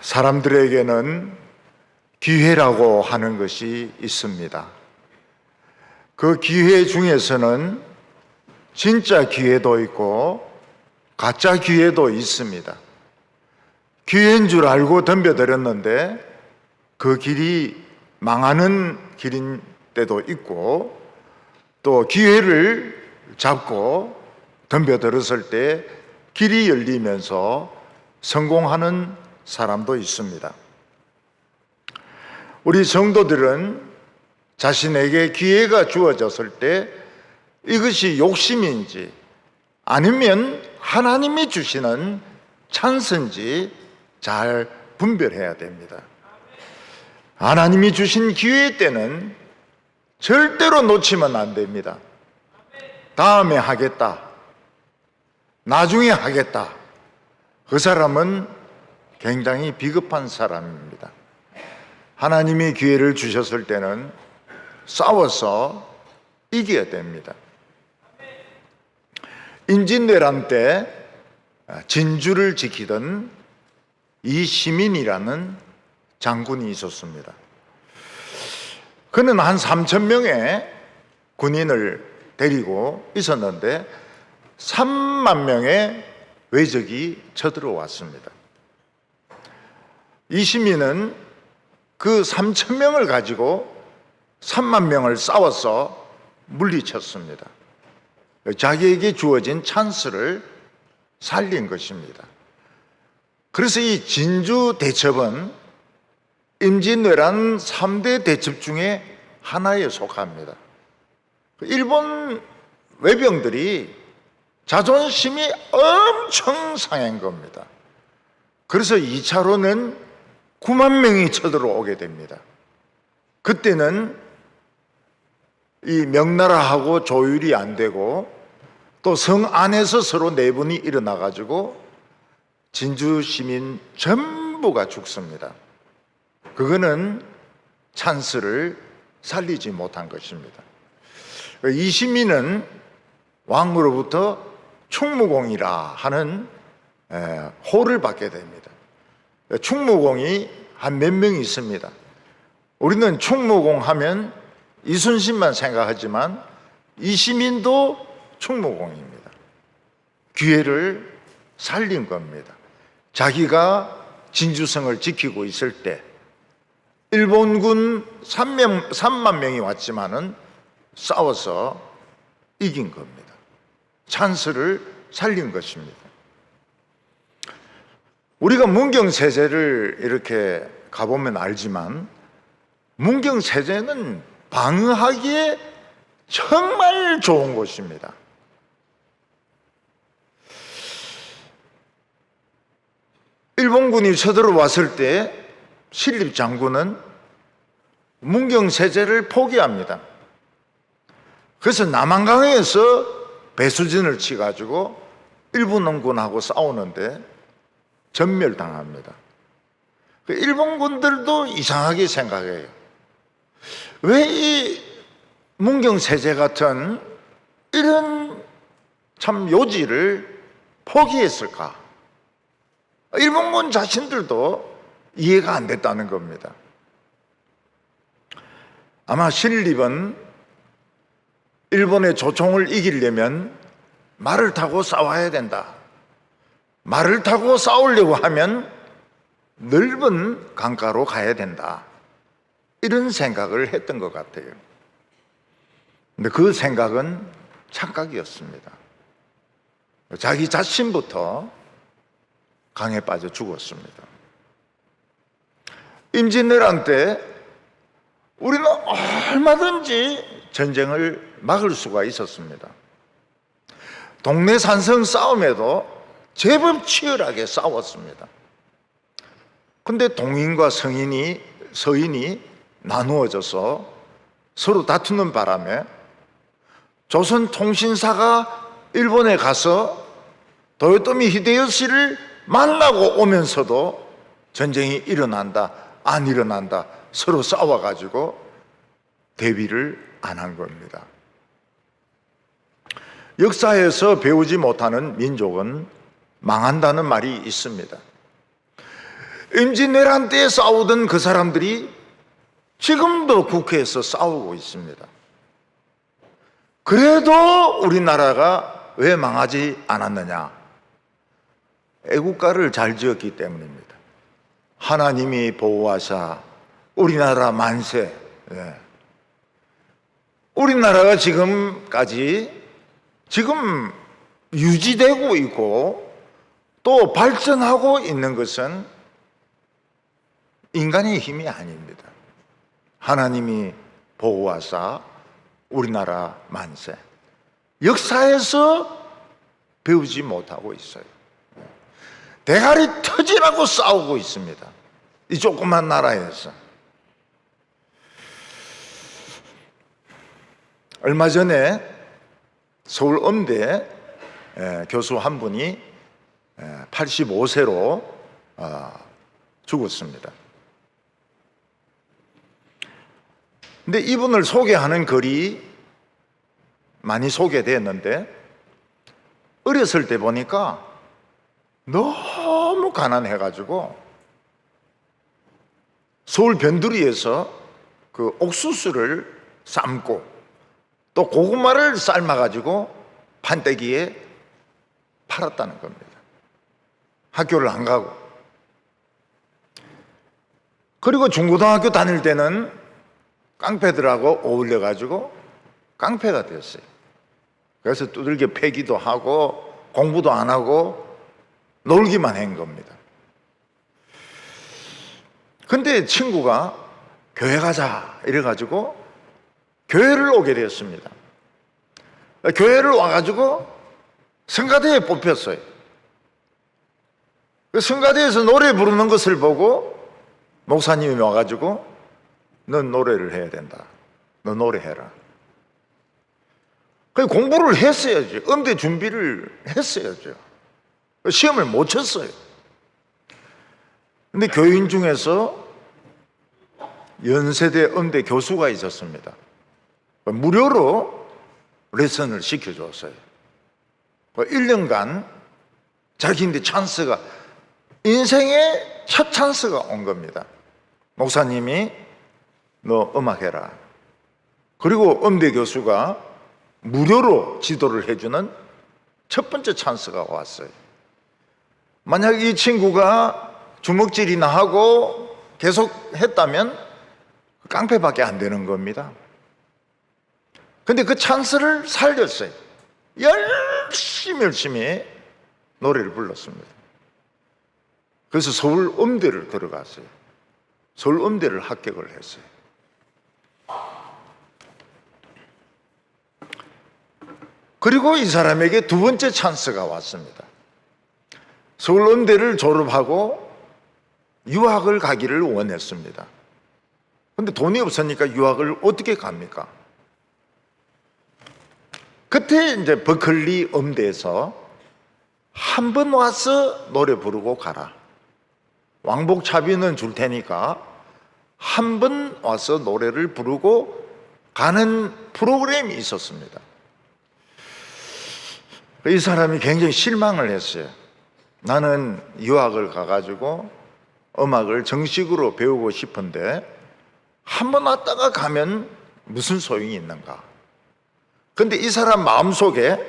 사람들에게는 기회라고 하는 것이 있습니다. 그 기회 중에서는 진짜 기회도 있고 가짜 기회도 있습니다. 기회인 줄 알고 덤벼들었는데 그 길이 망하는 길인 때도 있고, 또 기회를 잡고 덤벼들었을 때 길이 열리면서 성공하는 사람도 있습니다. 우리 성도들은 자신에게 기회가 주어졌을 때 이것이 욕심인지 아니면 하나님이 주시는 찬스인지 잘 분별해야 됩니다. 하나님이 주신 기회 때는 절대로 놓치면 안 됩니다. 다음에 하겠다, 나중에 하겠다, 그 사람은 굉장히 비겁한 사람입니다. 하나님이 기회를 주셨을 때는 싸워서 이겨야 됩니다. 임진왜란 때 진주를 지키던 이시민이라는 장군이 있었습니다. 그는 한 3,000명의 군인을 데리고 있었는데 3만 명의 외적이 쳐들어왔습니다. 이시민은 그 3,000명을 가지고 3만 명을 싸워서 물리쳤습니다. 자기에게 주어진 찬스를 살린 것입니다. 그래서 이 진주 대첩은 임진왜란 3대 대첩 중에 하나에 속합니다. 일본 외병들이 자존심이 엄청 상한 겁니다. 그래서 2차로는 9만 명이 쳐들어오게 됩니다. 그때는 이 명나라하고 조율이 안 되고 또 성 안에서 서로 내분이 일어나가지고 진주 시민 전부가 죽습니다. 그거는 찬스를 살리지 못한 것입니다. 이 시민은 왕으로부터 충무공이라 하는 호를 받게 됩니다. 충무공이 한 몇 명이 있습니다. 우리는 충무공 하면 이순신만 생각하지만 이 시민도 충무공입니다. 기회를 살린 겁니다. 자기가 진주성을 지키고 있을 때 일본군 3만 명이 왔지만은 싸워서 이긴 겁니다. 찬스를 살린 것입니다. 우리가 문경세제를 이렇게 가보면 알지만 문경세제는 방어하기에 정말 좋은 곳입니다. 일본군이 쳐들어왔을 때 신립장군은 문경세제를 포기합니다. 그래서 남한강에서 배수진을 치가지고 일본군하고 싸우는데 전멸당합니다. 일본군들도 이상하게 생각해요. 왜 이 문경세제 같은 이런 참 요지를 포기했을까? 일본군 자신들도 이해가 안 됐다는 겁니다. 아마 신립은 일본의 조총을 이기려면 말을 타고 싸워야 된다. 말을 타고 싸우려고 하면 넓은 강가로 가야 된다. 이런 생각을 했던 것 같아요. 근데 그 생각은 착각이었습니다. 자기 자신부터 강에 빠져 죽었습니다. 임진왜란 때 우리는 얼마든지 전쟁을 막을 수가 있었습니다. 동네 산성 싸움에도 제법 치열하게 싸웠습니다. 근데 동인과 서인이 나누어져서 서로 다투는 바람에 조선통신사가 일본에 가서 도요토미 히데요시를 만나고 오면서도 전쟁이 일어난다, 안 일어난다, 서로 싸워가지고 대비를 안 한 겁니다. 역사에서 배우지 못하는 민족은 망한다는 말이 있습니다. 임진왜란 때 싸우던 그 사람들이 지금도 국회에서 싸우고 있습니다. 그래도 우리나라가 왜 망하지 않았느냐? 애국가를 잘 지었기 때문입니다. 하나님이 보호하사 우리나라 만세. 예. 우리나라가 지금까지 지금 유지되고 있고 또 발전하고 있는 것은 인간의 힘이 아닙니다. 하나님이 보호하사 우리나라 만세. 역사에서 배우지 못하고 있어요. 대가리 터지라고 싸우고 있습니다. 이 조그만 나라에서. 얼마 전에 서울 음대 교수 한 분이 85세로 죽었습니다. 근데 이분을 소개하는 글이 많이 소개됐는데 어렸을 때 보니까 너무 가난해가지고 서울 변두리에서 그 옥수수를 삶고 또 고구마를 삶아가지고 판때기에 팔았다는 겁니다. 학교를 안 가고. 그리고 중고등학교 다닐 때는 깡패들하고 어울려가지고 깡패가 됐어요. 그래서 두들겨 패기도 하고 공부도 안 하고 놀기만 한 겁니다. 근데 친구가 교회 가자 이래가지고 교회를 오게 되었습니다. 교회를 와가지고 성가대에 뽑혔어요. 그 성가대에서 노래 부르는 것을 보고 목사님이 와가지고 넌 노래를 해야 된다. 너 노래해라. 그 공부를 했어야죠. 음대 준비를 했어야죠. 시험을 못 쳤어요. 근데 교인 중에서 연세대 음대 교수가 있었습니다. 무료로 레슨을 시켜줬어요. 1년간 자기인데 찬스가, 인생의 첫 찬스가 온 겁니다. 목사님이 너 음악해라. 그리고 음대 교수가 무료로 지도를 해주는 첫 번째 찬스가 왔어요. 만약 이 친구가 주먹질이나 하고 계속 했다면 깡패밖에 안 되는 겁니다. 근데 그 찬스를 살렸어요. 열심히 노래를 불렀습니다. 그래서 서울 음대를 들어갔어요. 서울 음대를 합격을 했어요. 그리고 이 사람에게 두 번째 찬스가 왔습니다. 서울 음대를 졸업하고 유학을 가기를 원했습니다. 근데 돈이 없으니까 유학을 어떻게 갑니까? 그때 이제 버클리 음대에서 한 번 와서 노래 부르고 가라. 왕복 차비는 줄 테니까 한 번 와서 노래를 부르고 가는 프로그램이 있었습니다. 이 사람이 굉장히 실망을 했어요. 나는 유학을 가가지고 음악을 정식으로 배우고 싶은데 한 번 왔다가 가면 무슨 소용이 있는가? 근데 이 사람 마음속에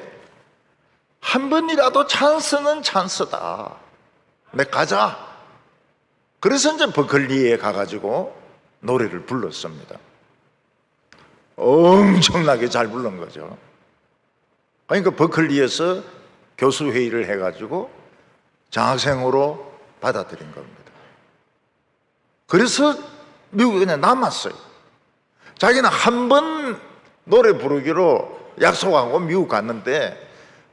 한 번이라도 찬스는 찬스다. 내 가자. 그래서 이제 버클리에 가가지고 노래를 불렀습니다. 엄청나게 잘 부른 거죠. 그러니까 버클리에서 교수회의를 해가지고 장학생으로 받아들인 겁니다. 그래서 미국에 그냥 남았어요. 자기는 한 번 노래 부르기로 약속하고 미국 갔는데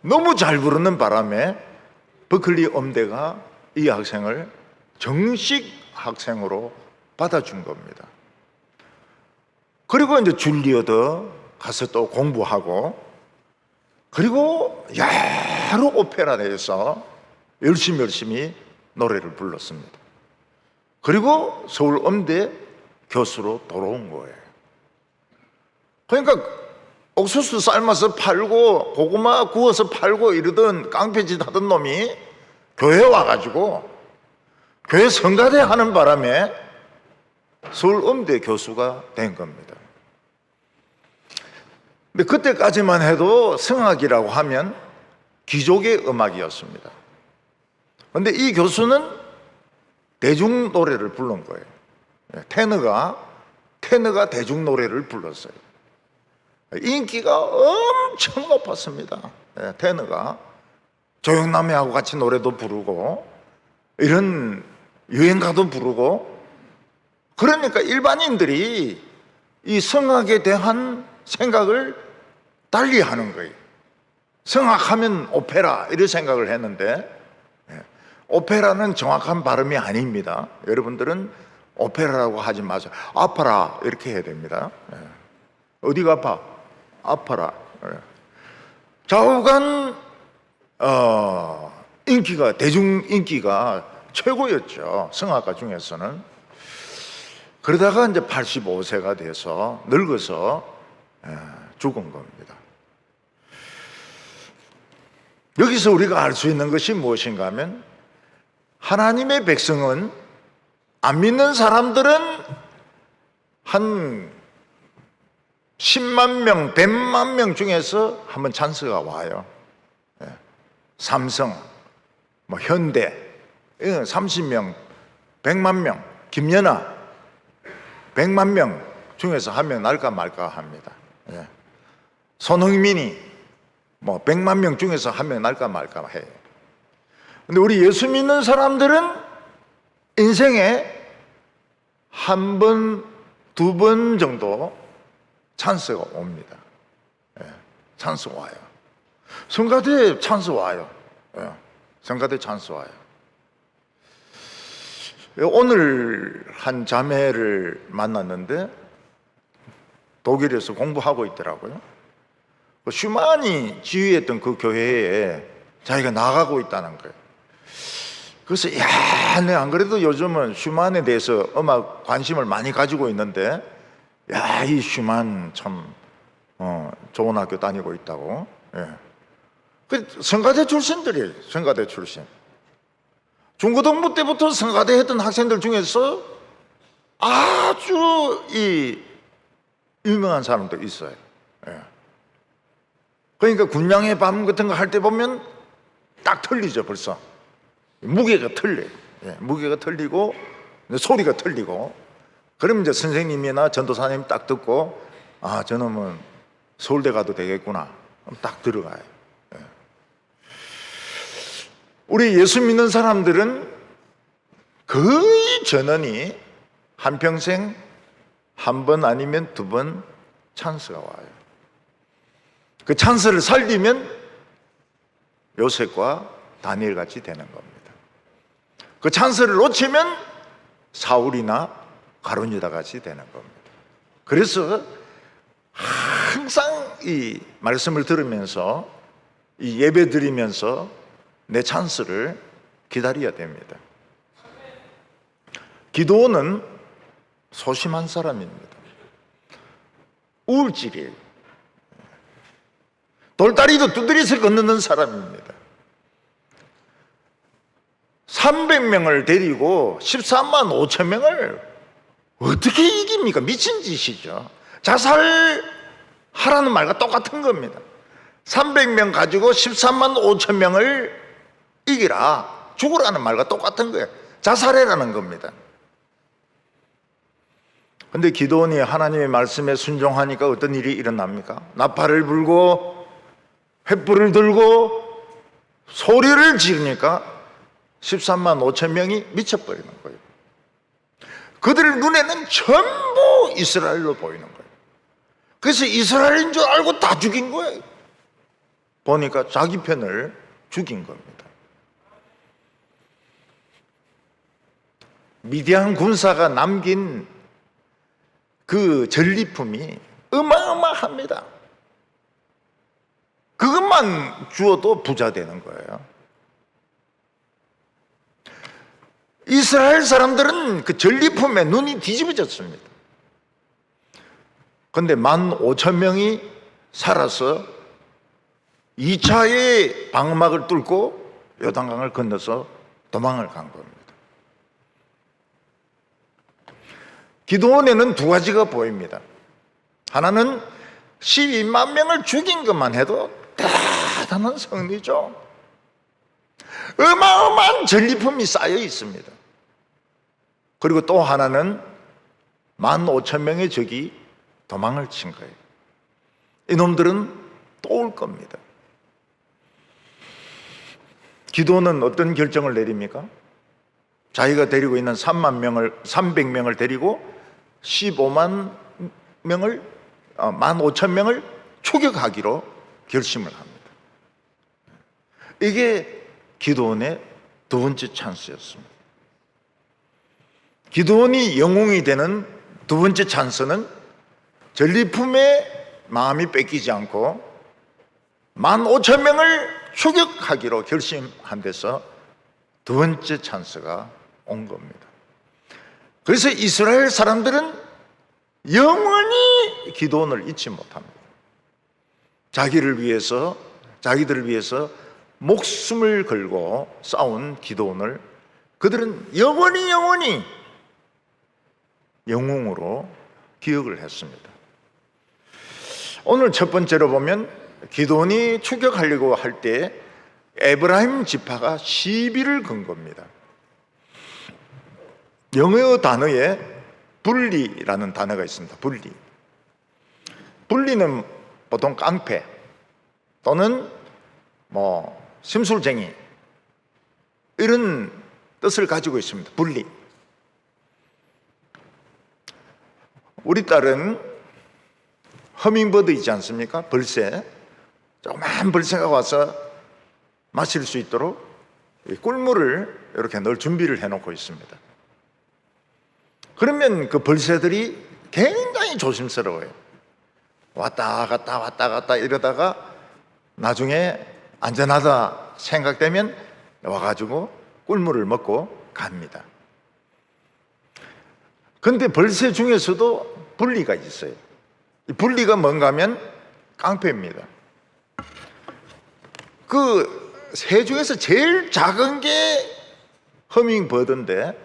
너무 잘 부르는 바람에 버클리 음대가 이 학생을 정식 학생으로 받아준 겁니다. 그리고 이제 줄리어드 가서 또 공부하고, 그리고 여러 오페라에서 열심히 노래를 불렀습니다. 그리고 서울 음대 교수로 돌아온 거예요. 그러니까 옥수수 삶아서 팔고 고구마 구워서 팔고 이러던 깡패짓 하던 놈이 교회 와가지고 교회 성가대 하는 바람에 서울음대 교수가 된 겁니다. 근데 그때까지만 해도 성악이라고 하면 귀족의 음악이었습니다. 근데 이 교수는 대중노래를 부른 거예요. 테너가 대중노래를 불렀어요. 인기가 엄청 높았습니다. 테너가 조영남이하고 같이 노래도 부르고 이런 유행가도 부르고, 그러니까 일반인들이 이 성악에 대한 생각을 달리 하는 거예요. 성악하면 오페라 이런 생각을 했는데, 오페라는 정확한 발음이 아닙니다. 여러분들은 오페라라고 하지 마세요. 아파라 이렇게 해야 됩니다. 어디가 아파? 아파라. 좌우간 인기가, 대중 인기가 최고였죠. 성악가 중에서는. 그러다가 이제 85세가 돼서 늙어서 죽은 겁니다. 여기서 우리가 알 수 있는 것이 무엇인가 하면, 하나님의 백성은, 안 믿는 사람들은 한 10만 명, 100만 명 중에서 한번 찬스가 와요. 삼성, 현대, 30명, 100만 명, 김연아, 100만 명 중에서 한 명 날까 말까 합니다. 손흥민이 100만 명 중에서 한 명 날까 말까 해요. 근데 우리 예수 믿는 사람들은 인생에 한 번, 두 번 정도 찬스가 옵니다. 찬스 와요. 성가대 찬스 와요. 성가대 찬스 와요. 오늘 한 자매를 만났는데 독일에서 공부하고 있더라고요. 슈만이 지휘했던 그 교회에 자기가 나가고 있다는 거예요. 그래서 내가 안 그래도 요즘은 슈만에 대해서 음악 관심을 많이 가지고 있는데, 이 슈만 참 좋은 학교 다니고 있다고. 성가대 출신들이에요. 성가대 출신. 중고등부 때부터 성가대 했던 학생들 중에서 아주 유명한 사람도 있어요. 그러니까 군량의 밤 같은 거 할 때 보면 딱 틀리죠. 벌써 무게가 틀려요. 무게가 틀리고 소리가 틀리고, 그러면 이제 선생님이나 전도사님 딱 듣고, 저놈은 서울대 가도 되겠구나, 딱 들어가요. 우리 예수 믿는 사람들은 거의 전원이 한평생 한 번 아니면 두 번 찬스가 와요. 그 찬스를 살리면 요셉과 다니엘 같이 되는 겁니다. 그 찬스를 놓치면 사울이나 가룟유다 같이 되는 겁니다. 그래서 항상 이 말씀을 들으면서, 이 예배 드리면서 내 찬스를 기다려야 됩니다. 기도원은 소심한 사람입니다. 우울증이에요. 돌다리도 두드려서 걷는 사람입니다. 300명을 데리고 13만 5천 명을 어떻게 이깁니까? 미친 짓이죠. 자살하라는 말과 똑같은 겁니다. 300명 가지고 13만 5천 명을 이기라, 죽으라는 말과 똑같은 거예요. 자살해라는 겁니다. 근데 기도원이 하나님의 말씀에 순종하니까 어떤 일이 일어납니까? 나팔을 불고 횃불을 들고 소리를 지르니까 13만 5천 명이 미쳐버리는 거예요. 그들 눈에는 전부 이스라엘로 보이는 거예요. 그래서 이스라엘인 줄 알고 다 죽인 거예요. 보니까 자기 편을 죽인 겁니다. 미디안 군사가 남긴 그 전리품이 어마어마합니다. 그것만 주어도 부자 되는 거예요. 이스라엘 사람들은 그 전리품에 눈이 뒤집어졌습니다. 그런데 15,000명이 살아서 2차의 방어막을 뚫고 요단강을 건너서 도망을 간 겁니다. 기도원에는 두 가지가 보입니다. 하나는 12만 명을 죽인 것만 해도 대단한 승리죠. 어마어마한 전리품이 쌓여 있습니다. 그리고 또 하나는 15,000명의 적이 도망을 친 거예요. 이놈들은 또 올 겁니다. 기도는 어떤 결정을 내립니까? 자기가 데리고 있는 300명을 데리고 15,000명을 추격하기로 결심을 합니다. 이게 기도원의 두 번째 찬스였습니다. 기도원이 영웅이 되는 두 번째 찬스는 전리품에 마음이 뺏기지 않고 15,000명을 추격하기로 결심한 데서 두 번째 찬스가 온 겁니다. 그래서 이스라엘 사람들은 영원히 기도원을 잊지 못합니다. 자기들을 위해서 목숨을 걸고 싸운 기도원을 그들은 영원히 영웅으로 기억을 했습니다. 오늘 첫 번째로 보면 기도원이 추격하려고 할 때 에브라임 지파가 시비를 건 겁니다. 영어 단어에 분리라는 단어가 있습니다. 분리는 보통 깡패 또는 심술쟁이 이런 뜻을 가지고 있습니다. 분리. 우리 딸은 허밍버드 있지 않습니까? 벌새. 조그만 벌새가 와서 마실 수 있도록 꿀물을 이렇게 늘 준비를 해놓고 있습니다. 그러면 그 벌새들이 굉장히 조심스러워요. 왔다 갔다 이러다가 나중에 안전하다 생각되면 와가지고 꿀물을 먹고 갑니다. 그런데 벌새 중에서도 분리가 있어요. 이 분리가 뭔가 하면 깡패입니다. 그 새 중에서 제일 작은 게 허밍버드인데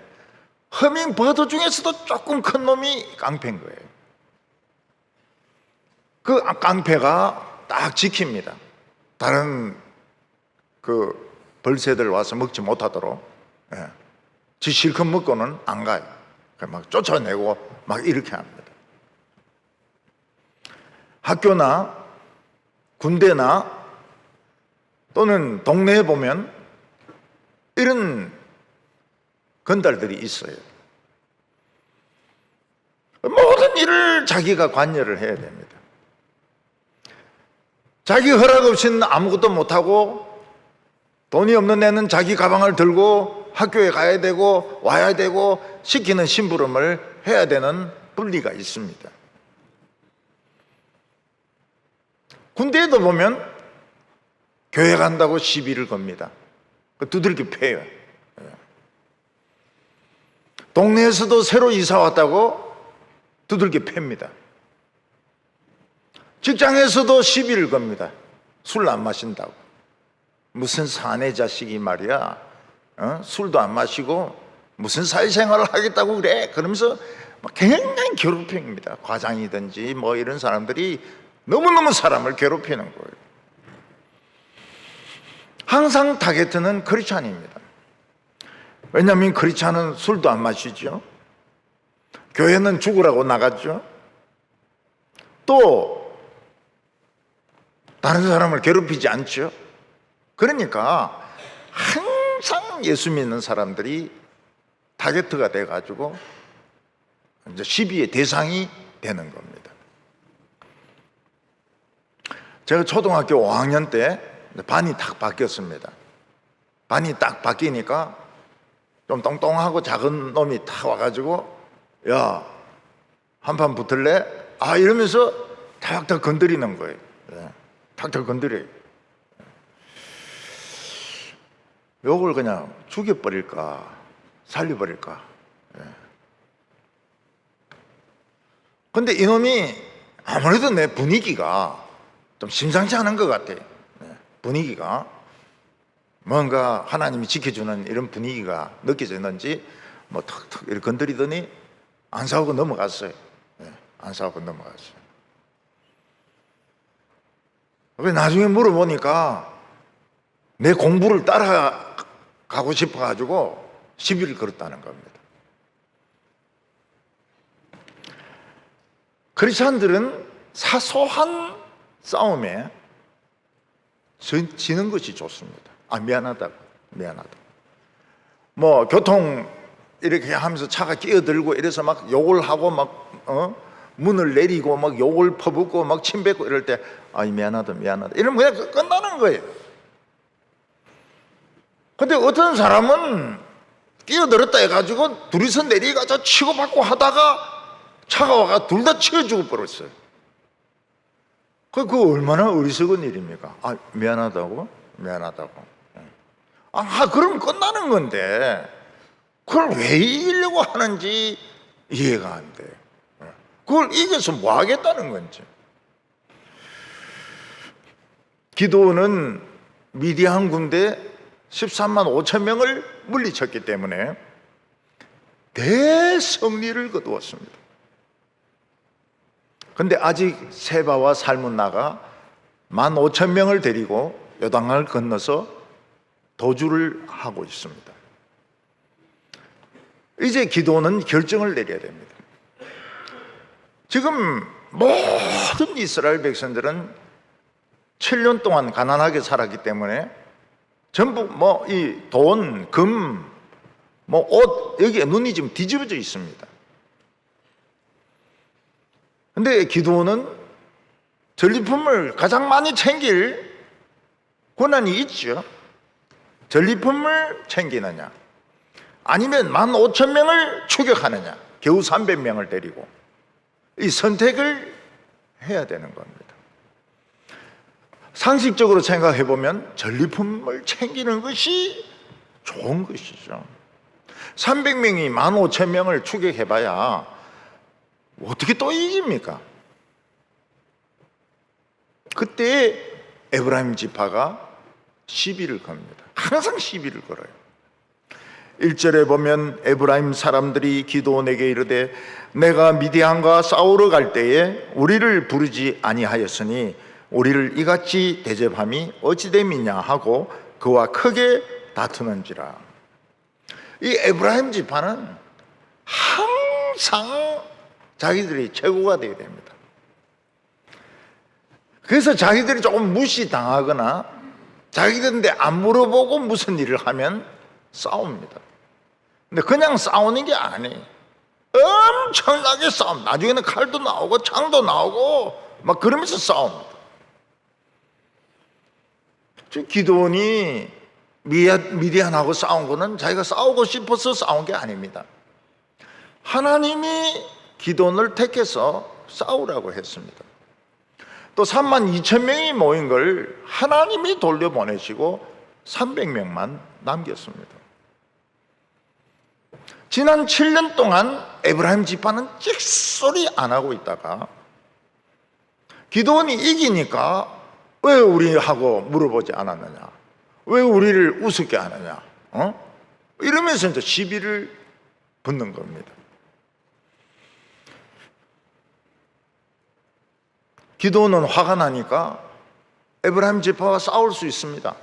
허밍버드 중에서도 조금 큰 놈이 깡패인 거예요. 그 깡패가 딱 지킵니다. 다른 그 벌새들 와서 먹지 못하도록. 지 실컷 먹고는 안 가요. 막 쫓아내고 막 이렇게 합니다. 학교나 군대나 또는 동네에 보면 이런 건달들이 있어요. 모든 일을 자기가 관여를 해야 됩니다. 자기 허락 없이는 아무것도 못하고 돈이 없는 애는 자기 가방을 들고 학교에 가야 되고 와야 되고 시키는 심부름을 해야 되는 분리가 있습니다. 군대에도 보면 교회 간다고 시비를 겁니다. 두들겨 패요. 동네에서도 새로 이사 왔다고 두들겨 팹니다. 직장에서도 시비를 겁니다. 술 안 마신다고. 무슨 사내 자식이 말이야, 술도 안 마시고 무슨 사회생활을 하겠다고 그래? 그러면서 굉장히 괴롭힙니다. 과장이든지 이런 사람들이 너무너무 사람을 괴롭히는 거예요. 항상 타겟은 크리스찬입니다. 왜냐하면 크리스찬은 술도 안 마시죠. 교회는 죽으라고 나갔죠. 또 다른 사람을 괴롭히지 않죠. 그러니까 항상 예수 믿는 사람들이 타겟가 돼가지고 이제 시비의 대상이 되는 겁니다. 제가 초등학교 5학년 때 반이 딱 바뀌었습니다. 반이 딱 바뀌니까 좀 똥똥하고 작은 놈이 딱 와가지고 야, 한판 붙을래? 이러면서 탁탁 건드리는 거예요. 탁탁 건드려요. 요걸 그냥 죽여버릴까 살려버릴까. 근데 이놈이 아무래도 내 분위기가 좀 심상치 않은 것 같아요. 분위기가 뭔가 하나님이 지켜주는 이런 분위기가 느껴졌는지 탁탁 이렇게 건드리더니 안 싸우고 넘어갔어요. 안 싸우고 넘어갔어요. 나중에 물어보니까 내 공부를 따라가고 싶어가지고 시비를 걸었다는 겁니다. 크리스찬들은 사소한 싸움에 지는 것이 좋습니다. 미안하다고. 뭐 교통 이렇게 하면서 차가 끼어들고 이래서 막 욕을 하고 막 문을 내리고 막 욕을 퍼붓고 막 침 뱉고 이럴 때 미안하다 이러면 그냥 끝나는 거예요. 근데 어떤 사람은 끼어들었다 해가지고 둘이서 내리가서 치고받고 하다가 차가 와가 둘 다 치워 죽어버렸어요. 그거 얼마나 어리석은 일입니까? 미안하다고? 그럼 끝나는 건데 그걸 왜 이기려고 하는지 이해가 안 돼요. 그걸 이겨서 뭐 하겠다는 건지. 기드온은 미디안 군대 13만 5천 명을 물리쳤기 때문에 대승리를 거두었습니다. 근데 아직 세바와 살문나가 15,000명을 데리고 요단강을 건너서 도주를 하고 있습니다. 이제 기드온은 결정을 내려야 됩니다. 지금 모든 이스라엘 백성들은 7년 동안 가난하게 살았기 때문에 전부 이 돈, 금, 옷 여기에 눈이 지금 뒤집어져 있습니다. 근데 기드온은 전리품을 가장 많이 챙길 권한이 있죠. 전리품을 챙기느냐 아니면 15,000명을 추격하느냐, 겨우 300명을 데리고 이 선택을 해야 되는 겁니다. 상식적으로 생각해 보면 전리품을 챙기는 것이 좋은 것이죠. 300명이 15,000명을 추격해봐야 어떻게 또 이깁니까? 그때 에브라임 지파가 시비를 겁니다. 항상 시비를 걸어요. 1절에 보면 에브라임 사람들이 기드온에게 이르되 내가 미디안과 싸우러 갈 때에 우리를 부르지 아니하였으니 우리를 이같이 대접함이 어찌 됨이냐 하고 그와 크게 다투는지라. 이 에브라임 지파는 항상 자기들이 최고가 되어야 됩니다. 그래서 자기들이 조금 무시당하거나 자기들한테 안 물어보고 무슨 일을 하면 싸웁니다. 근데 그냥 싸우는 게 아니에요. 엄청나게 싸움. 나중에는 칼도 나오고 창도 나오고 막 그러면서 싸웁니다. 기드온이 미디안하고 싸운 거는 자기가 싸우고 싶어서 싸운 게 아닙니다. 하나님이 기드온을 택해서 싸우라고 했습니다. 또 32,000명이 모인 걸 하나님이 돌려보내시고 300명만 남겼습니다. 지난 7년 동안 에브라임 지파는 찍소리 안 하고 있다가 기드온이 이기니까 왜 우리하고 물어보지 않았느냐, 왜 우리를 우습게 하느냐, 이러면서 이제 시비를 붙는 겁니다. 기드온은 화가 나니까 에브라임 지파와 싸울 수 있습니다.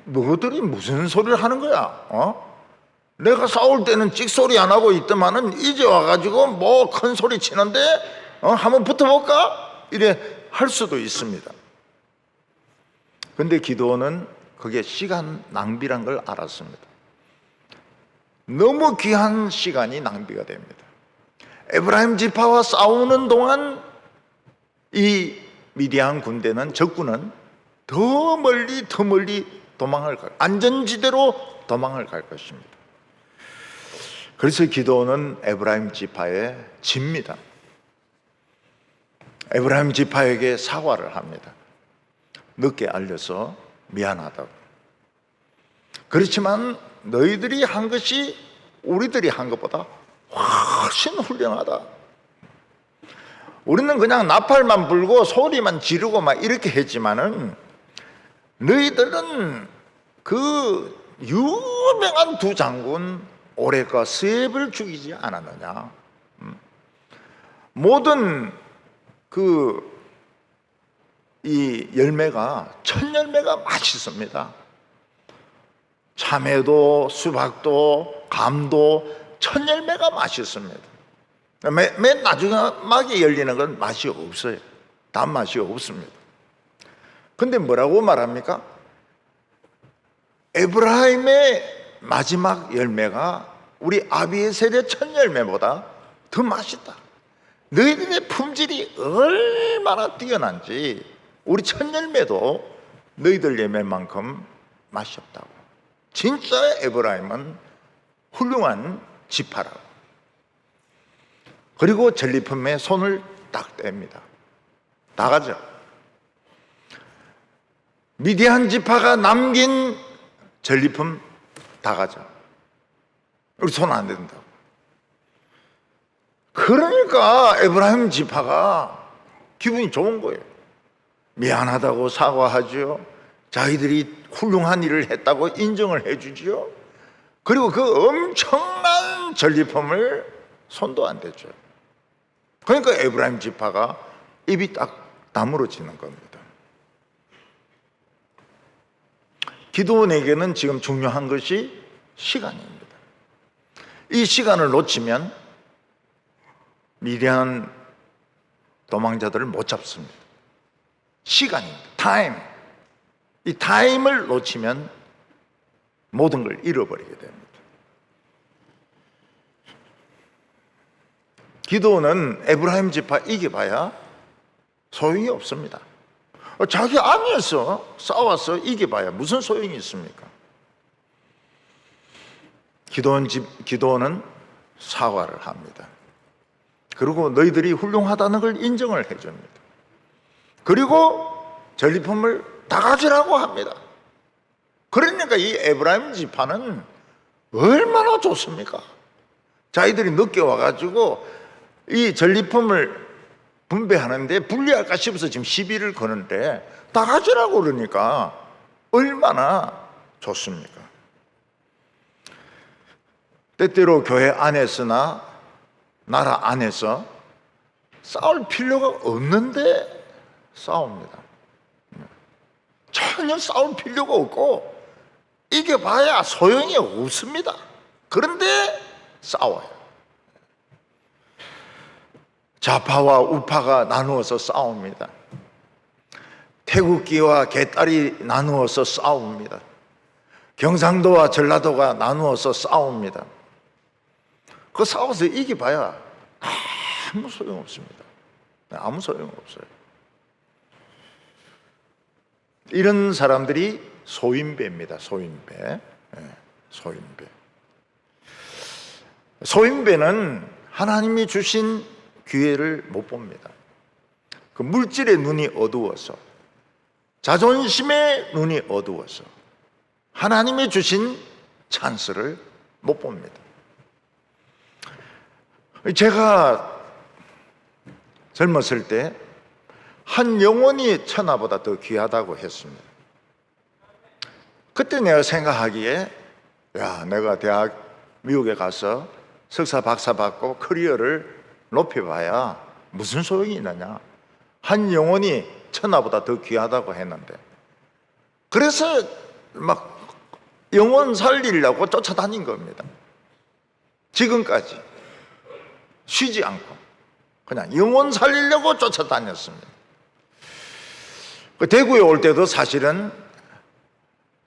너희들이 무슨 소리를 하는 거야? 내가 싸울 때는 찍소리 안 하고 있더만은 이제 와가지고 뭐 큰 소리 치는데 한번 붙어볼까? 이래 할 수도 있습니다. 근데 기드온은 그게 시간 낭비란 걸 알았습니다. 너무 귀한 시간이 낭비가 됩니다. 에브라임 지파와 싸우는 동안 이 미디안 군대는, 적군은 더 멀리 도망을 갈, 안전지대로 도망을 갈 것입니다. 그래서 기드온은 에브라임 지파에 집니다. 에브라임 지파에게 사과를 합니다. 늦게 알려서 미안하다고. 그렇지만 너희들이 한 것이 우리들이 한 것보다 훨씬 훌륭하다. 우리는 그냥 나팔만 불고 소리만 지르고 막 이렇게 했지만은 너희들은 그 유명한 두 장군 오렉과 스엡을 죽이지 않았느냐. 모든 이 열매가, 첫 열매가 맛있습니다. 참외도, 수박도, 감도 첫 열매가 맛있습니다. 맨 마지막에 열리는 건 맛이 없어요. 단맛이 없습니다. 근데 뭐라고 말합니까? 에브라임의 마지막 열매가 우리 아비에셀의 첫 열매보다 더 맛있다. 너희들의 품질이 얼마나 뛰어난지 우리 첫 열매도 너희들 열매만큼 맛이 없다고. 진짜 에브라임은 훌륭한 지파라고. 그리고 전리품에 손을 딱 뗍니다. 나가죠. 미디안 지파가 남긴 전리품 다 가져. 우리 손 안 댄다고. 그러니까 에브라임 지파가 기분이 좋은 거예요. 미안하다고 사과하죠. 자기들이 훌륭한 일을 했다고 인정을 해주지요. 그리고 그 엄청난 전리품을 손도 안 대죠. 그러니까 에브라임 지파가 입이 딱 다물어지는 겁니다. 기도원에게는 지금 중요한 것이 시간입니다. 이 시간을 놓치면 미디안 도망자들을 못 잡습니다. 시간입니다. 타임. 이 타임을 놓치면 모든 걸 잃어버리게 됩니다. 기도는 에브라임 지파 이겨봐야 소용이 없습니다. 자기 안에서 싸워서 이겨봐야 무슨 소용이 있습니까? 기도는 사과를 합니다. 그리고 너희들이 훌륭하다는 걸 인정을 해줍니다. 그리고 전리품을 다 가지라고 합니다. 그러니까 이 에브라임 지파는 얼마나 좋습니까? 자기들이 늦게 와가지고 이 전리품을 분배하는데 불리할까 싶어서 지금 시비를 거는데 다 가지라고 그러니까 얼마나 좋습니까? 때때로 교회 안에서나 나라 안에서 싸울 필요가 없는데 싸웁니다. 전혀 싸울 필요가 없고 이겨봐야 소용이 없습니다. 그런데 싸워요. 좌파와 우파가 나누어서 싸웁니다. 태극기와 개딸이 나누어서 싸웁니다. 경상도와 전라도가 나누어서 싸웁니다. 그 싸워서 이겨봐야 아무 소용없습니다. 아무 소용없어요. 이런 사람들이 소인배입니다. 소인배. 소인배. 소인배는 하나님이 주신 기회를 못 봅니다. 그 물질의 눈이 어두워서, 자존심의 눈이 어두워서 하나님이 주신 찬스를 못 봅니다. 제가 젊었을 때 한 영혼이 천하보다 더 귀하다고 했습니다. 그때 내가 생각하기에 내가 대학 미국에 가서 석사 박사 받고 커리어를 높여봐야 무슨 소용이 있느냐. 한 영혼이 천하보다 더 귀하다고 했는데, 그래서 막 영혼 살리려고 쫓아다닌 겁니다. 지금까지 쉬지 않고 그냥 영혼 살리려고 쫓아다녔습니다. 대구에 올 때도 사실은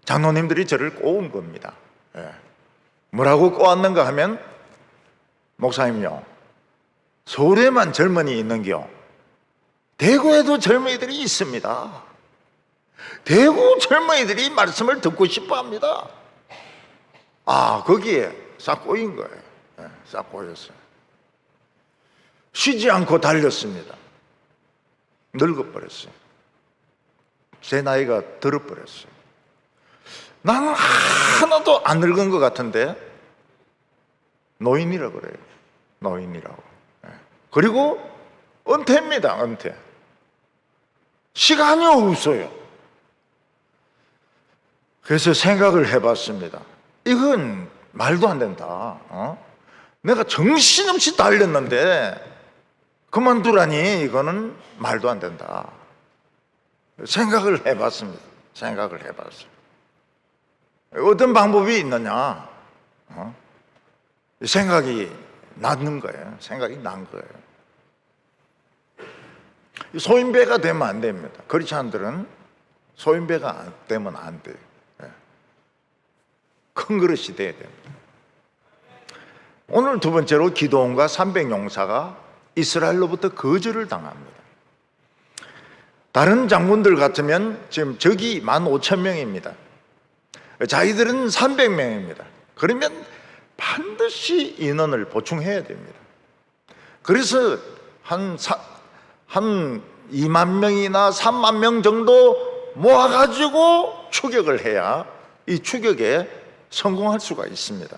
장로님들이 저를 꼬운 겁니다. 뭐라고 꼬았는가 하면, 목사님요, 서울에만 젊은이 있는겨, 대구에도 젊은이들이 있습니다. 대구 젊은이들이 말씀을 듣고 싶어 합니다. 거기에 싹 꼬인 거예요. 싹 꼬였어요. 쉬지 않고 달렸습니다. 늙어버렸어요. 제 나이가 들어버렸어요. 나는 하나도 안 늙은 것 같은데 노인이라고 그래요. 노인이라고. 그리고 은퇴입니다. 은퇴. 시간이 없어요. 그래서 생각을 해봤습니다. 이건 말도 안 된다. 내가 정신없이 달렸는데 그만두라니 이거는 말도 안 된다. 생각을 해봤습니다. 생각을 해봤어요. 어떤 방법이 있느냐? 생각이 나는 거예요. 생각이 난 거예요. 소인배가 되면 안 됩니다. 크리스찬들은 소인배가 되면 안 돼요. 큰 그릇이 돼야 됩니다. 오늘 두 번째로 기드온과 300용사가 이스라엘로부터 거절을 당합니다. 다른 장군들 같으면 지금 적이 15,000명입니다. 자기들은 300명입니다. 그러면 반드시 인원을 보충해야 됩니다. 그래서 한 2만 명이나 3만 명 정도 모아가지고 추격을 해야 이 추격에 성공할 수가 있습니다.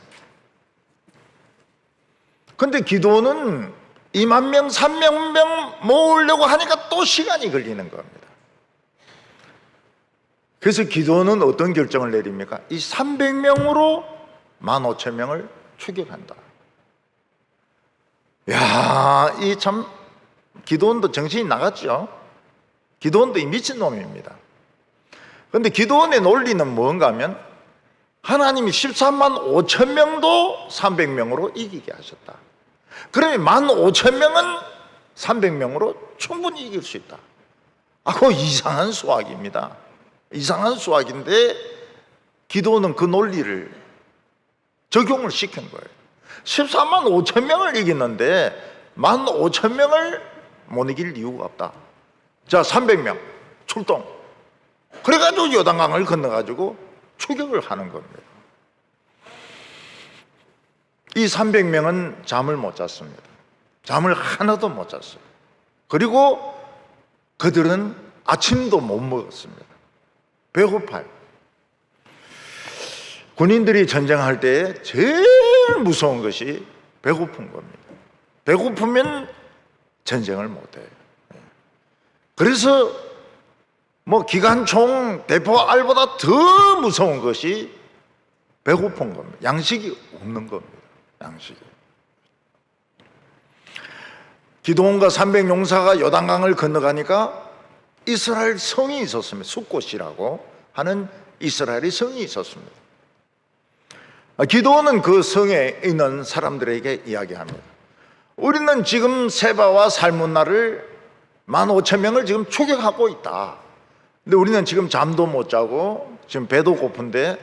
그런데 기드온은 2만 명, 3만 명 모으려고 하니까 또 시간이 걸리는 겁니다. 그래서 기드온은 어떤 결정을 내립니까? 이 300명으로 15,000명을 추격한다. 야, 이 참 기드온도 정신이 나갔죠. 기드온도 이 미친놈입니다. 그런데 기드온의 논리는 뭔가 하면 하나님이 13만 5천 명도 300명으로 이기게 하셨다. 그러면 15,000명은 300명으로 충분히 이길 수 있다. 그거 이상한 수학입니다. 이상한 수학인데 기드온은 그 논리를 적용을 시킨 거예요. 14만 5천 명을 이겼는데 15,000명을 못 이길 이유가 없다. 자, 300명 출동. 그래가지고 요단강을 건너가지고 추격을 하는 겁니다. 이 300명은 잠을 못 잤습니다. 잠을 하나도 못 잤어요. 그리고 그들은 아침도 못 먹었습니다. 배고파요. 군인들이 전쟁할 때 제일 무서운 것이 배고픈 겁니다. 배고프면 전쟁을 못해요. 그래서 기관총 대포알보다 더 무서운 것이 배고픈 겁니다. 양식이 없는 겁니다. 양식이. 기드온과 300용사가 요단강을 건너가니까 이스라엘 성이 있었습니다. 숫곳이라고 하는 이스라엘의 성이 있었습니다. 기드온은 그 성에 있는 사람들에게 이야기합니다. 우리는 지금 세바와 살문나를 15,000명을 지금 추격하고 있다. 근데 우리는 지금 잠도 못 자고 지금 배도 고픈데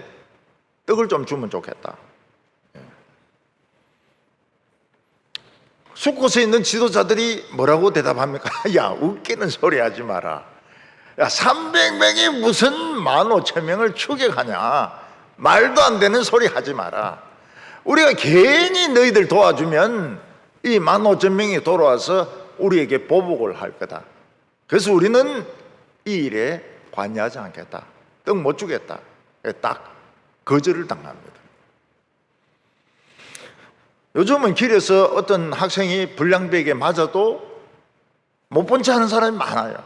떡을 좀 주면 좋겠다. 숫곳에 있는 지도자들이 뭐라고 대답합니까? 야, 웃기는 소리 하지 마라. 야, 300명이 무슨 15,000명을 추격하냐. 말도 안 되는 소리 하지 마라. 우리가 괜히 너희들 도와주면 이 15,000명이 돌아와서 우리에게 보복을 할 거다. 그래서 우리는 이 일에 관여하지 않겠다. 떡 못 주겠다. 딱 거절을 당합니다. 요즘은 길에서 어떤 학생이 불량배에게 맞아도 못 본 채 하는 사람이 많아요.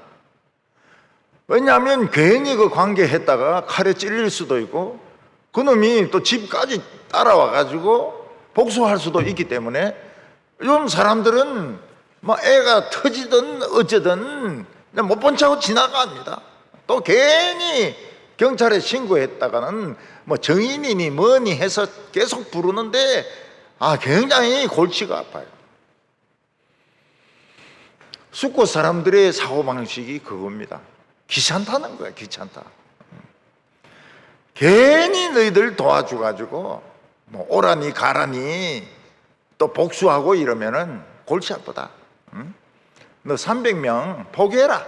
왜냐하면 괜히 그 관계했다가 칼에 찔릴 수도 있고 그놈이 또 집까지 따라와 가지고 복수할 수도 있기 때문에 요즘 사람들은 애가 터지든 어쩌든 못 본 척하고 지나갑니다. 또 괜히 경찰에 신고했다가는 정인이니 뭐니 해서 계속 부르는데 굉장히 골치가 아파요. 숫곳 사람들의 사고방식이 그겁니다. 귀찮다는 거야. 귀찮다. 괜히 너희들 도와줘가지고 오라니 가라니 또 복수하고 이러면은 골치 아프다. 너 300명 포기해라.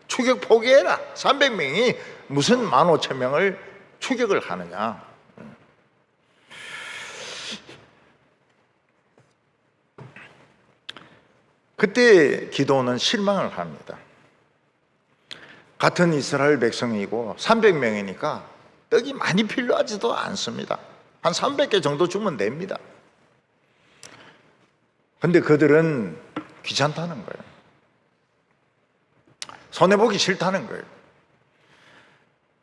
추격 포기해라. 300명이 무슨 15,000명을 추격을 하느냐. 그때 기드온은 실망을 합니다. 같은 이스라엘 백성이고 300명이니까 떡이 많이 필요하지도 않습니다. 한 300개 정도 주면 됩니다. 근데 그들은 귀찮다는 거예요. 손해보기 싫다는 거예요.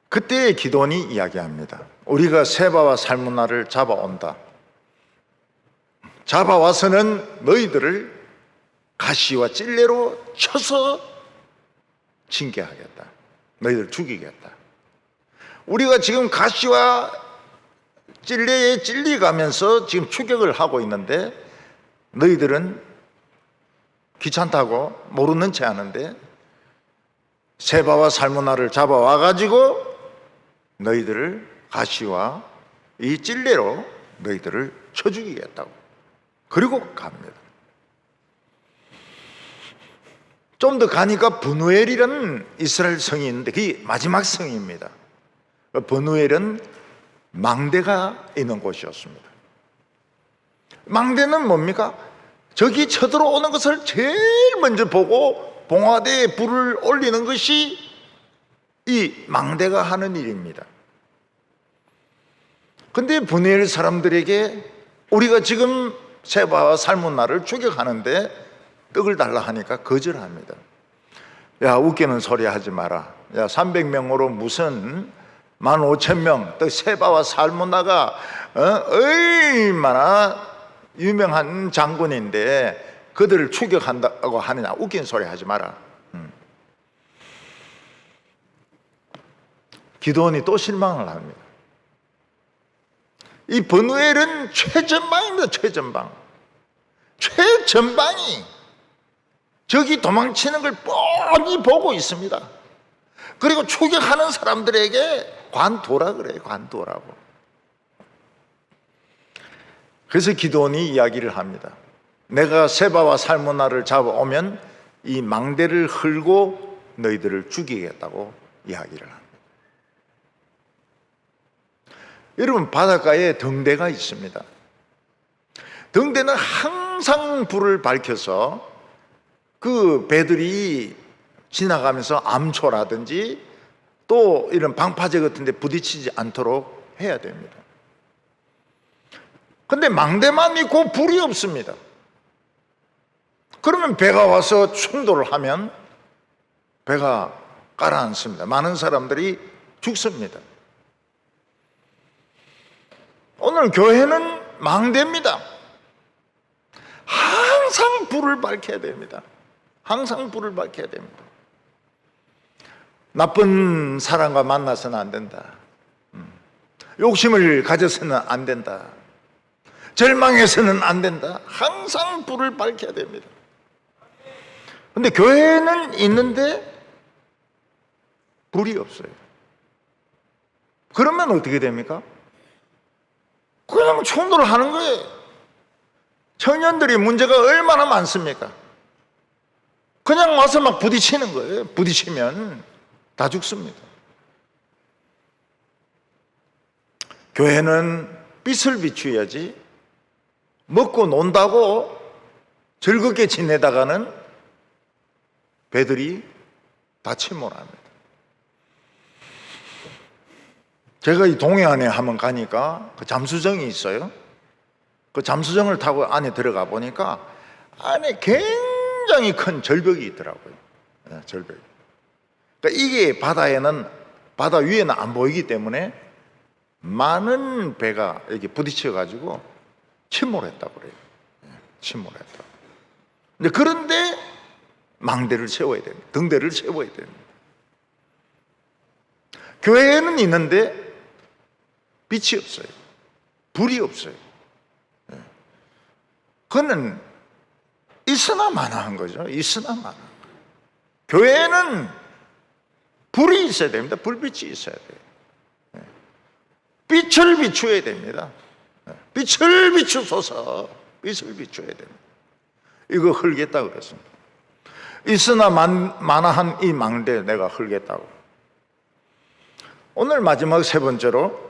그때 기드온이 이야기합니다. 우리가 세바와 살문나를 잡아온다. 잡아와서는 너희들을 가시와 찔레로 쳐서 징계하겠다. 너희들 죽이겠다. 우리가 지금 가시와 찔레에 찔리가면서 지금 추격을 하고 있는데 너희들은 귀찮다고 모르는 체 하는데 세바와 살무나를 잡아와 가지고 너희들을 가시와 이 찔레로 너희들을 쳐 죽이겠다고. 그리고 갑니다. 좀 더 가니까 브누엘이라는 이스라엘 성이 있는데 그게 마지막 성입니다. 브누엘은 망대가 있는 곳이었습니다. 망대는 뭡니까? 적이 쳐들어오는 것을 제일 먼저 보고 봉화대에 불을 올리는 것이 이 망대가 하는 일입니다. 근데 브누엘 사람들에게 우리가 지금 세바와 살문나를 추격하는데 떡을 달라 하니까 거절합니다. 야, 웃기는 소리 하지 마라. 야, 300명으로 무슨 15,000명 또 세바와 살문나가 얼마나 유명한 장군인데 그들을 추격한다고 하느냐. 웃긴 소리 하지 마라. 기드온이 또 실망을 합니다. 이 브누엘은 최전방입니다. 최전방이 적이 도망치는 걸 뻔히 보고 있습니다. 그리고 추격하는 사람들에게 관둬라 그래요. 관둬라고. 그래서 기드온이 이야기를 합니다. 내가 세바와 살무나를 잡아오면 이 망대를 헐고 너희들을 죽이겠다고 이야기를 합니다. 여러분, 바닷가에 등대가 있습니다. 등대는 항상 불을 밝혀서 그 배들이 지나가면서 암초라든지 또 이런 방파제 같은 데 부딪히지 않도록 해야 됩니다. 근데 망대만 있고 불이 없습니다. 그러면 배가 와서 충돌을 하면 배가 가라앉습니다. 많은 사람들이 죽습니다. 오늘 교회는 망대입니다. 항상 불을 밝혀야 됩니다. 항상 불을 밝혀야 됩니다. 나쁜 사람과 만나서는 안 된다. 욕심을 가져서는 안 된다. 절망해서는 안 된다. 항상 불을 밝혀야 됩니다. 근데 교회는 있는데 불이 없어요. 그러면 어떻게 됩니까? 그냥 충돌을 하는 거예요. 청년들이 문제가 얼마나 많습니까? 그냥 와서 막 부딪히는 거예요. 부딪히면 다 죽습니다. 교회는 빛을 비추어야지 먹고 논다고 즐겁게 지내다가는 배들이 다 침몰합니다. 제가 이 동해안에 한번 가니까 그 잠수정이 있어요. 그 잠수정을 타고 안에 들어가 보니까 안에 굉장히 큰 절벽이 있더라고요. 절벽. 그러니까 이게 바다 위에는 안 보이기 때문에 많은 배가 이렇게 부딪혀 가지고 침몰했다고 그래요. 침몰했다. 그런데 망대를 세워야 됩니다. 등대를 세워야 됩니다. 교회에는 있는데 빛이 없어요. 불이 없어요. 그거는 있으나 마나한 거죠. 있으나 마나. 교회에는 불이 있어야 됩니다. 불빛이 있어야 돼요. 빛을 비추어야 됩니다. 빛을 비추소서. 빛을 비추어야 됩니다. 이거 헐겠다 그랬습니다. 있으나 마나한 이 망대 내가 헐겠다고. 오늘 마지막 세 번째로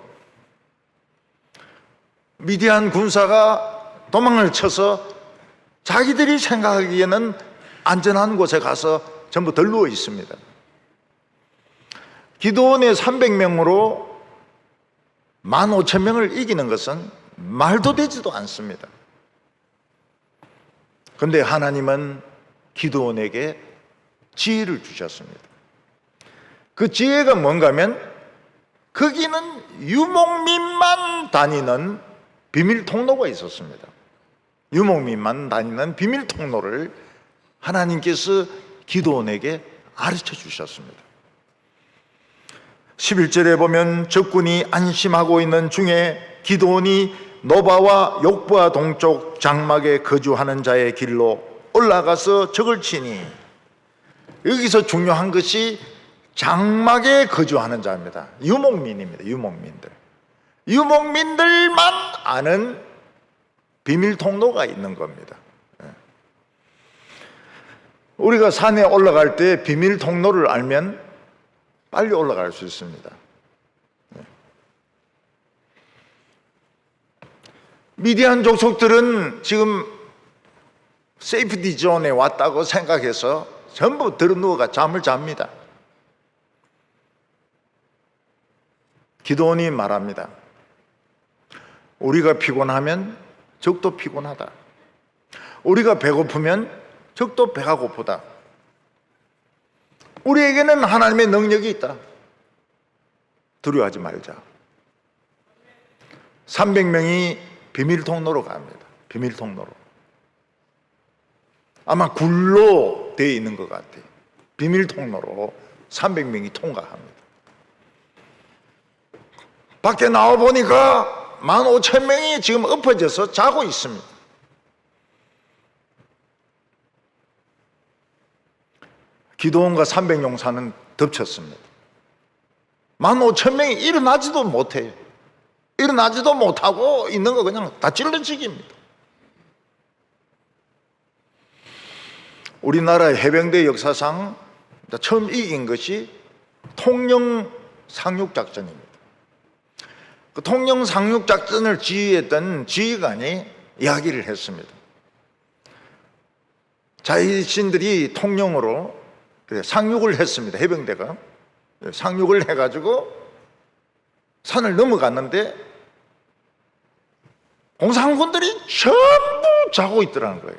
미디안 군사가 도망을 쳐서 자기들이 생각하기에는 안전한 곳에 가서 전부 덜 누워 있습니다. 기드온의 300명으로 15,000명을 이기는 것은 말도 되지도 않습니다. 그런데 하나님은 기드온에게 지혜를 주셨습니다. 그 지혜가 뭔가 하면 거기는 유목민만 다니는 비밀 통로가 있었습니다. 유목민만 다니는 비밀 통로를 하나님께서 기드온에게 가르쳐 주셨습니다. 11절에 보면 적군이 안심하고 있는 중에 기드온이 노바와 욕부와 동쪽 장막에 거주하는 자의 길로 올라가서 적을 치니, 여기서 중요한 것이 장막에 거주하는 자입니다. 유목민입니다. 유목민들만 아는 비밀 통로가 있는 겁니다. 우리가 산에 올라갈 때 비밀 통로를 알면 빨리 올라갈 수 있습니다. 미디안 족속들은 지금 세이프티 존에 왔다고 생각해서 전부 들어누워가 잠을 잡니다. 기드온이 말합니다. 우리가 피곤하면 적도 피곤하다. 우리가 배고프면 적도 배가 고프다. 우리에게는 하나님의 능력이 있다. 두려워하지 말자. 300명이 비밀 통로로 갑니다. 비밀 통로로. 아마 굴로 되어 있는 것 같아요. 비밀 통로로 300명이 통과합니다. 밖에 나와 보니까 15,000명이 지금 엎어져서 자고 있습니다. 기드온과 300용사는 덮쳤습니다. 15,000명이 일어나지도 못해요. 일어나지도 못하고 있는 거 그냥 다 찔러지깁니다. 우리나라 해병대 역사상 처음 이긴 것이 통영 상륙작전입니다. 그 통영 상륙작전을 지휘했던 지휘관이 이야기를 했습니다. 자신들이 통영으로 상륙을 했습니다. 해병대가 상륙을 해가지고 산을 넘어갔는데 공산군들이 전부 자고 있더라는 거예요.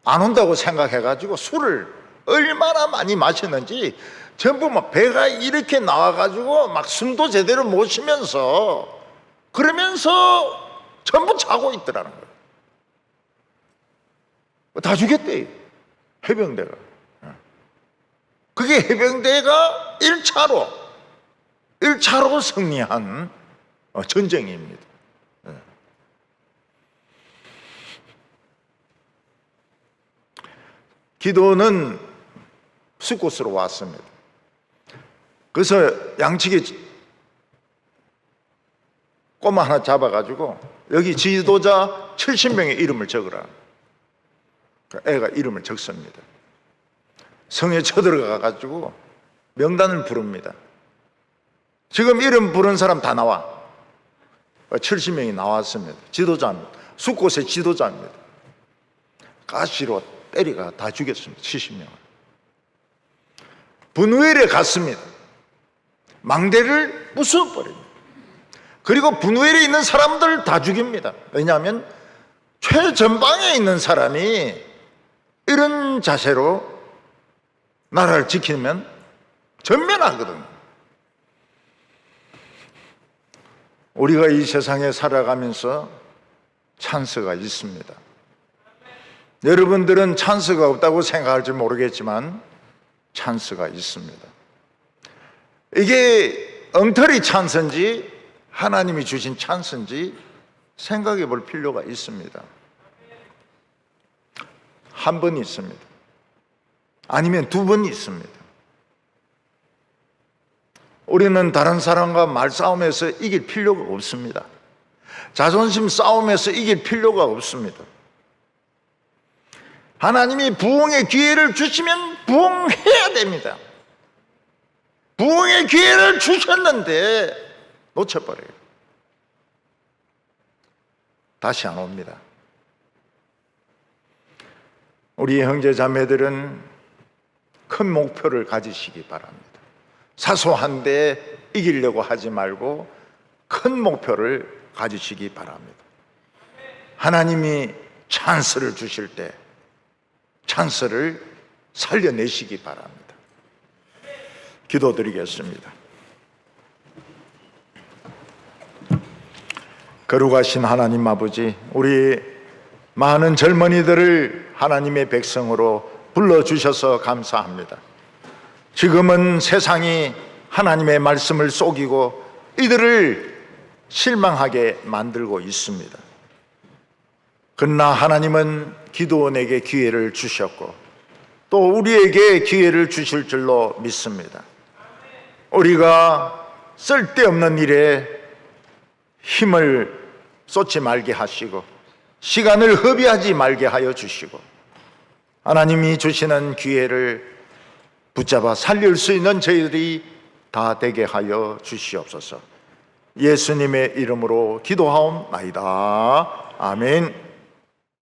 안 온다고 생각해가지고 술을 얼마나 많이 마셨는지 전부 막 배가 이렇게 나와가지고 막 숨도 제대로 못 쉬면서 그러면서 전부 자고 있더라는 거예요. 다 죽였대요. 해병대가. 그게 해병대가 1차로 승리한 전쟁입니다. 기드온은 숫곳으로 왔습니다. 그래서 양측에 꼬마 하나 잡아가지고 여기 지도자 70명의 이름을 적으라. 애가 이름을 적습니다. 성에 쳐들어가가지고 명단을 부릅니다. 지금 이름 부른 사람 다 나와. 70명이 나왔습니다. 지도자입니다. 숫곳의 지도자입니다. 가시로 때리가 다 죽였습니다. 70명을. 분우엘에 갔습니다. 망대를 부숴버립니다. 그리고 분우엘에 있는 사람들 다 죽입니다. 왜냐하면 최전방에 있는 사람이 이런 자세로 나라를 지키면 전면하거든요. 우리가 이 세상에 살아가면서 찬스가 있습니다. 여러분들은 찬스가 없다고 생각할지 모르겠지만 찬스가 있습니다. 이게 엉터리 찬스인지 하나님이 주신 찬스인지 생각해 볼 필요가 있습니다. 한 번 있습니다. 아니면 두 번 있습니다. 우리는 다른 사람과 말싸움에서 이길 필요가 없습니다. 자존심 싸움에서 이길 필요가 없습니다. 하나님이 부흥의 기회를 주시면 부흥해야 됩니다. 부흥의 기회를 주셨는데 놓쳐버려요. 다시 안 옵니다. 우리 형제 자매들은 큰 목표를 가지시기 바랍니다. 사소한데 이기려고 하지 말고 큰 목표를 가지시기 바랍니다. 하나님이 찬스를 주실 때 찬스를 살려내시기 바랍니다. 기도드리겠습니다. 거룩하신 하나님 아버지, 우리 많은 젊은이들을 하나님의 백성으로 불러주셔서 감사합니다. 지금은 세상이 하나님의 말씀을 속이고 이들을 실망하게 만들고 있습니다. 그러나 하나님은 기도원에게 기회를 주셨고 또 우리에게 기회를 주실 줄로 믿습니다. 우리가 쓸데없는 일에 힘을 쏟지 말게 하시고 시간을 허비하지 말게 하여 주시고 하나님이 주시는 기회를 붙잡아 살릴 수 있는 저희들이 다 되게 하여 주시옵소서. 예수님의 이름으로 기도하옵나이다. 아멘.